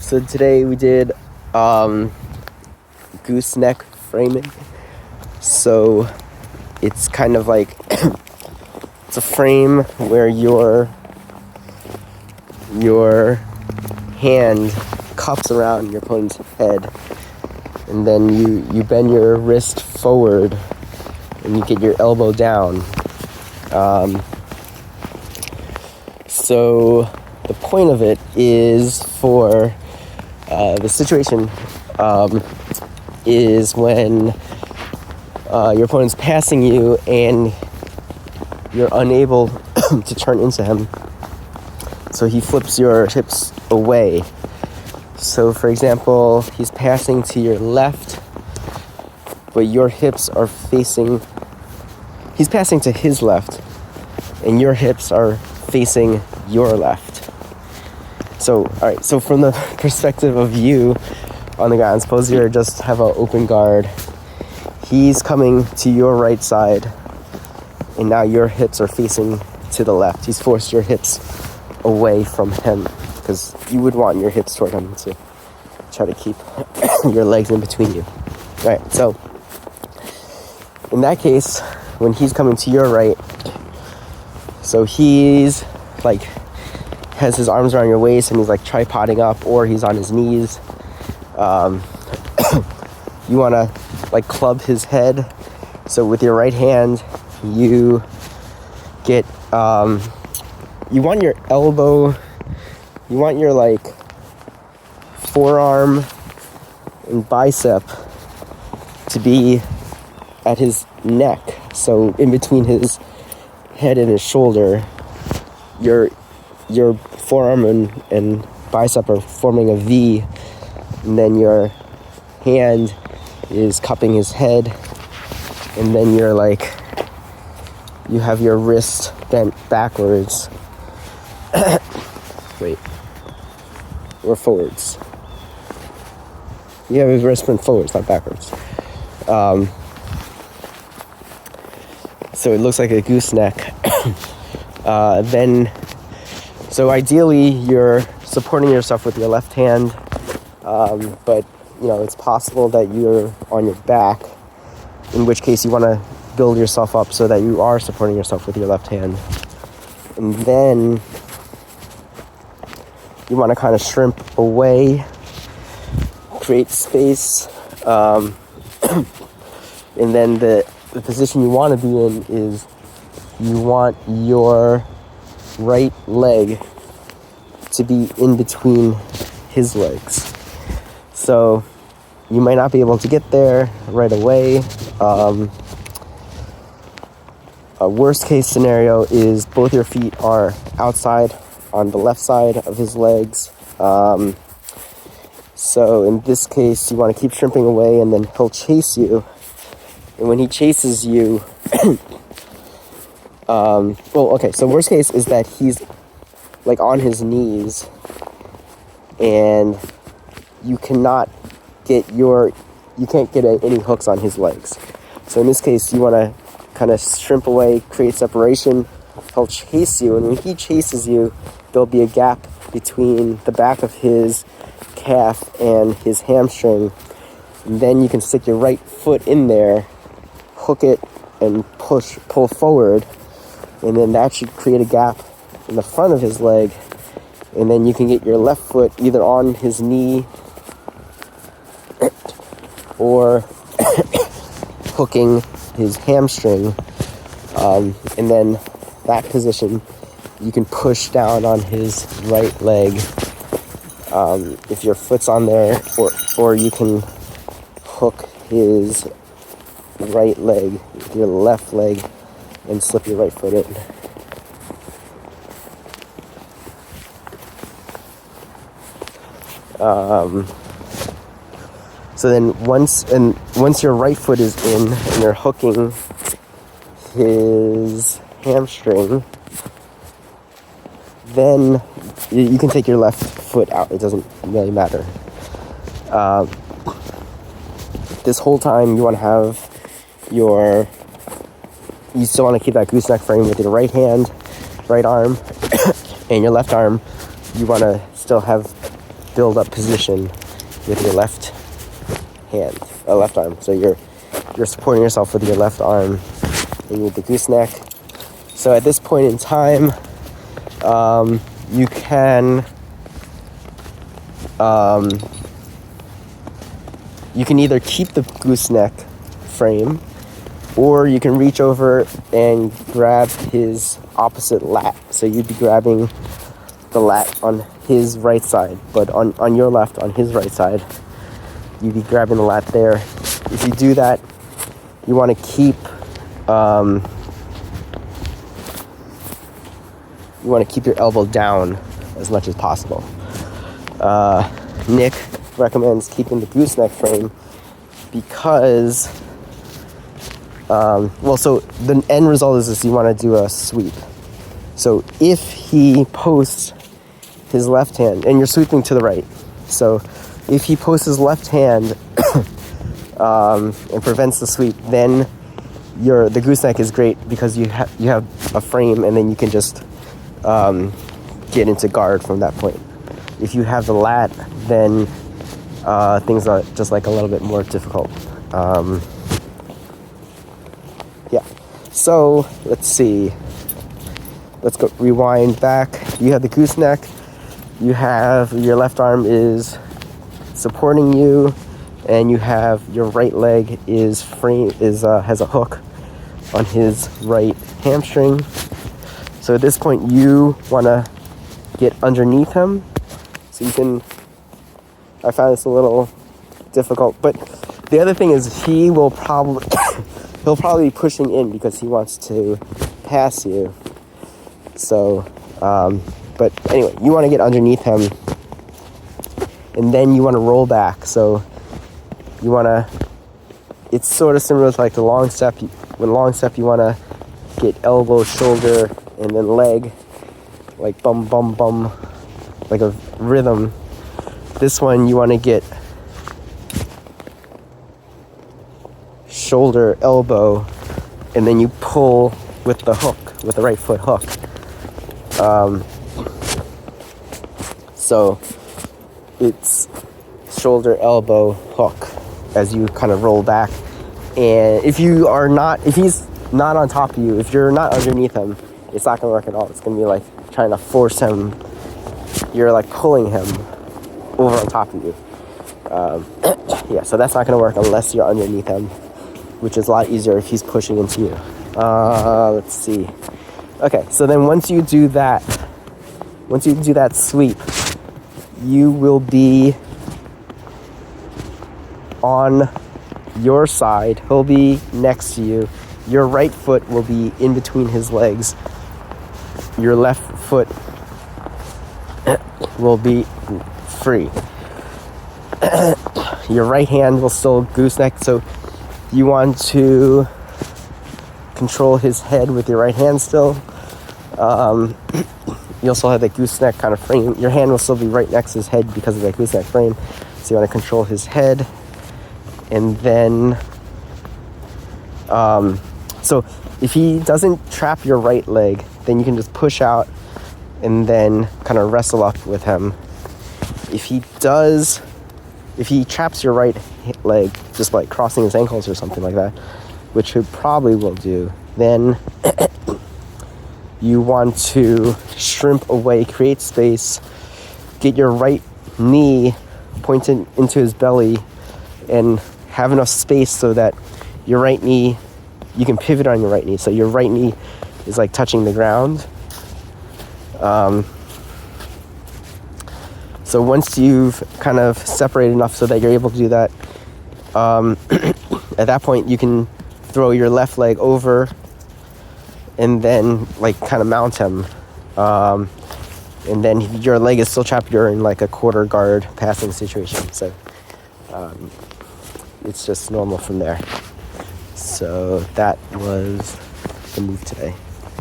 So today we did gooseneck framing. So it's kind of like it's a frame where your hand cups around your opponent's head, and then you bend your wrist forward and you get your elbow down. So the point of it is for the situation is when your opponent's passing you and you're unable to turn into him. So he flips your hips away. So for example, he's passing to your left, but your hips are facing, he's passing to his left, and your hips are facing your left. So, alright, so from the perspective of you on the ground, suppose you just have an open guard. He's coming to your right side, and now your hips are facing to the left. He's forced your hips away from him, because you would want your hips toward him to try to keep your legs in between you. Right, so in that case, when he's coming to your right, so he's like has his arms around your waist and he's like tripoding up, or he's on his knees. You want to like club his head. So with your right hand, you get you want your elbow, you want your like forearm and bicep to be at his neck. So in between his head and his shoulder, your forearm and bicep are forming a V, and then your hand is cupping his head, and then you're like, you have your wrist bent backwards. Wait. Or forwards. You have his wrist bent forwards, not backwards. So it looks like a gooseneck. So ideally you're supporting yourself with your left hand, but it's possible that you're on your back, in which case you want to build yourself up so that you are supporting yourself with your left hand. And then you want to kind of shrimp away, create space, and then the position you want to be in is you want your right leg to be in between his legs. So you might not be able to get there right away. A worst case scenario is both your feet are outside on the left side of his legs. So in this case, you want to keep shrimping away, and then he'll chase you. And when he chases you, so worst case is that he's like on his knees, and you can't get any hooks on his legs. So in this case, you want to kind of shrimp away, create separation. He'll chase you, and when he chases you, there'll be a gap between the back of his calf and his hamstring. And then you can stick your right foot in there, hook it, and pull forward, and then that should create a gap in the front of his leg, and then you can get your left foot either on his knee or hooking his hamstring, and then that position you can push down on his right leg if your foot's on there, or you can hook his right leg with your left leg and slip your right foot in. So then once your right foot is in and you're hooking his hamstring, then you can take your left foot out. It doesn't really matter. This whole time you want to have you still want to keep that gooseneck frame with your right hand, right arm, and your left arm. You want to still have build up position with your left arm. So you're supporting yourself with your left arm and with the gooseneck. So at this point in time, you can either keep the gooseneck frame, or you can reach over and grab his opposite lat. So you'd be grabbing the lat on his right side, but on your left, on his right side, you'd be grabbing the lat there. If you do that, you want to keep your elbow down as much as possible. Nick recommends keeping the gooseneck frame because, so the end result is you want to do a sweep. So if he posts his left hand, and you're sweeping to the right, so if he posts his left hand and prevents the sweep, then the gooseneck is great because you have a frame, and then you can just get into guard from that point. If you have the lat, then things are just like a little bit more difficult. Yeah. So let's see. Let's go rewind back. You have the gooseneck. You have your left arm is supporting you, and you have your right leg has a hook on his right hamstring. So at this point, you want to get underneath him. So you can. I found this a little difficult, but the other thing is he'll probably be pushing in because he wants to pass you. So, but anyway, you want to get underneath him, and then you want to roll back. So you want to. It's sort of similar to like the long step. When long step, you want to get elbow, shoulder, and then leg, like bum, bum, bum, like a rhythm. This one, you want to get shoulder, elbow, and then you pull with the hook, with the right foot hook. So it's shoulder, elbow, hook as you kind of roll back. And if he's not on top of you, if you're not underneath him, it's not going to work at all. It's going to be like trying to force him. You're like pulling him over on top of you. Yeah, so that's not going to work unless you're underneath him, which is a lot easier if he's pushing into you. Let's see. Okay, so then once you do that sweep, you will be on your side. He'll be next to you. Your right foot will be in between his legs. Your left foot will be free. Your right hand will still gooseneck, so you want to control his head with your right hand still. You also have that gooseneck kind of frame. Your hand will still be right next to his head because of that gooseneck frame. So you want to control his head. And then, so if he doesn't trap your right leg, then you can just push out and then kind of wrestle up with him. If he traps your right leg, just like crossing his ankles or something like that, which he probably will do, then you want to shrimp away, create space, get your right knee pointed into his belly, and have enough space so that your right knee, you can pivot on your right knee. So your right knee is like touching the ground. So once you've kind of separated enough so that you're able to do that, at that point you can throw your left leg over and then like kind of mount him. And then your leg is still trapped, you're in like a quarter guard passing situation. So it's just normal from there. So that was the move today.